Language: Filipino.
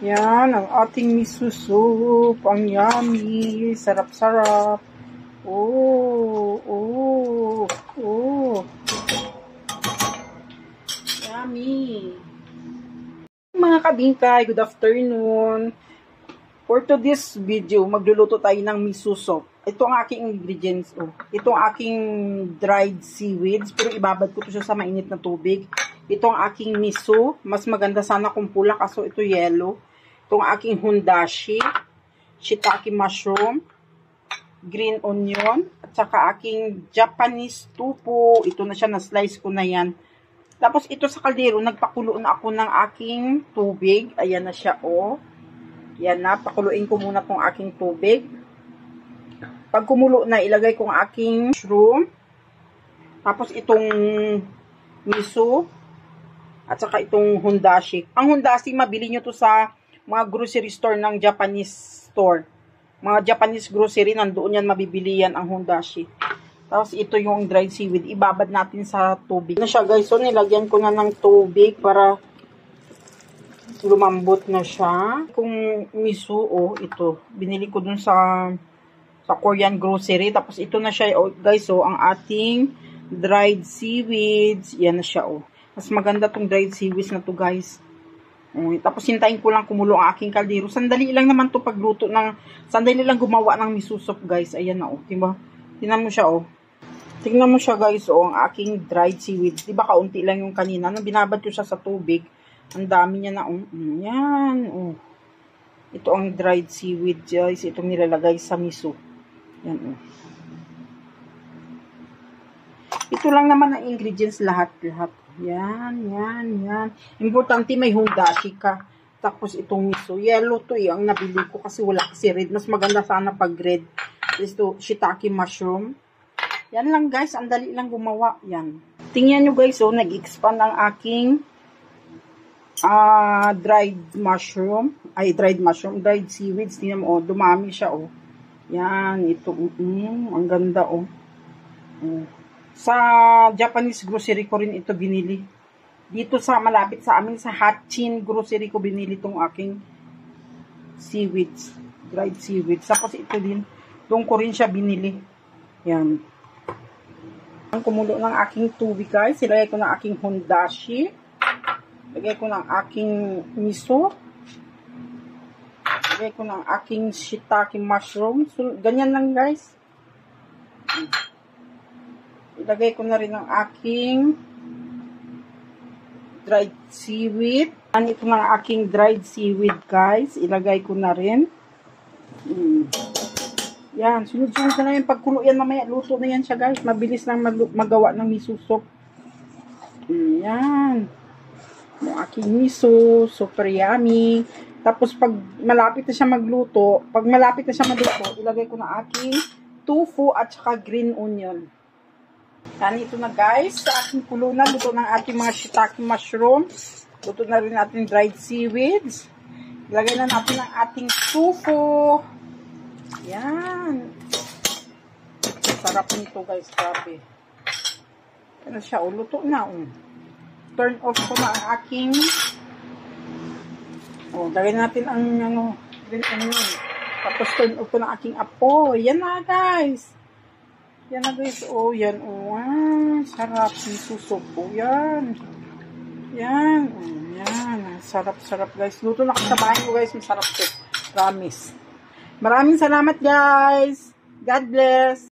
Yan, ang ating miso soup. Ang yummy. Sarap-sarap. Oh, oh, oh. Yummy. Mga kabingkay, good afternoon. For today's video, magluluto tayo ng miso soup. Ito ang aking ingredients. Oh. Ito ang aking dried seaweeds. Pero ibabad ko ito siya sa mainit na tubig. Ito ang aking miso. Mas maganda sana kung pula kaso ito yellow. Ito ang aking hundashi. Shiitake mushroom. Green onion. At saka aking Japanese tofu. Ito na siya, na-slice ko na yan. Tapos ito sa kaldero, nagpakulo na ako ng aking tubig. Ayan na siya, oh. Yan na, pakuluin ko muna tong aking tubig. Pag kumulo na, ilagay ko ang aking mushroom. Tapos itong miso. At saka itong hundashi. Ang hundashi, mabili nyo to sa mga grocery store ng Japanese store. Mga Japanese grocery, nandoon yan, mabibili yan ang hundashi. Tapos ito yung dried seaweed. Ibabad natin sa tubig. Ano siya guys, so nilagyan ko na ng tubig para lumambot na siya. Kung miso, oh, ito. Binili ko dun sa Korean grocery. Tapos ito na siya, oh, guys, oh, ang ating dried seaweeds. Yan na siya, oh. Mas maganda tong dried seaweeds na to, guys. Oh, tapos hintayin ko lang kumulo ang aking kaldero. Sandali lang naman to pagluto ng, sandali lang gumawa ng miso soup, guys. Ayan na, oh. Diba? Tingnan mo siya, oh. Tingnan mo siya, guys, oh, ang aking dried seaweeds. Diba, kaunti lang yung kanina. Nung binabad ko siya sa tubig, ang dami niya na, oh. Yan, oh. Ito ang dried seaweed, guys. Itong nilalagay sa miso. Yan, oh. Ito lang naman ang ingredients lahat-lahat. Yan, yan, yan. Importante may hundashi ka. Tapos itong miso. Yellow to eh, ang nabili ko kasi wala kasi red. Mas maganda sana pag red. Ito, shiitake mushroom. Yan lang guys, ang dali lang gumawa. Yan. Tingnan nyo guys, oh, nag-expand ang aking dried mushroom. Ay, dried seaweeds. Tingnan mo, oh, dumami siya, oh. Yan, ito, ang ganda, oh. Sa Japanese grocery ko rin ito binili. Dito sa malapit sa amin, sa Hatchin grocery ko binili itong aking seaweeds. Dried seaweeds. Tapos ito din, doon ko rin siya binili. Yan. Ang kumulo ng aking tubig guys, ilagay ko ng aking hundashi. Ilagay ko ng aking miso. Ilagay ko ng aking shiitake mushroom. So, ganyan lang guys. Ilagay ko na rin ang aking dried seaweed. Ito na ang aking dried seaweed guys. Ilagay ko na rin. Yan, sunod-sunod na lang yung pagkulo yan mamaya. Luto na yan siya guys. Mabilis lang magawa ng miso soup. Yan. Yung aking miso. Super yummy. Tapos pag malapit na siya magluto, ilagay ko na aking tofu at saka green onion. Yan, ito na guys. Sa aking kulunan, luto ng ating mga shiitake mushroom. Luto na rin natin dried seaweeds. Ilagay na natin ang ating tofu. Yan. Sarap nito guys, grabe. Ano siya, luto na. Turn off ko na ang aking lagay natin ang green onion. Tapos turn off ko na aking apo. Yan na guys. Yan na guys. Oh, yan. Oh, sarap miso soup. Oh, yan. Yan. Oh, yan. Sarap-sarap guys. Luto na kasabahin ko guys. Masarap to. Promise. Maraming salamat guys. God bless.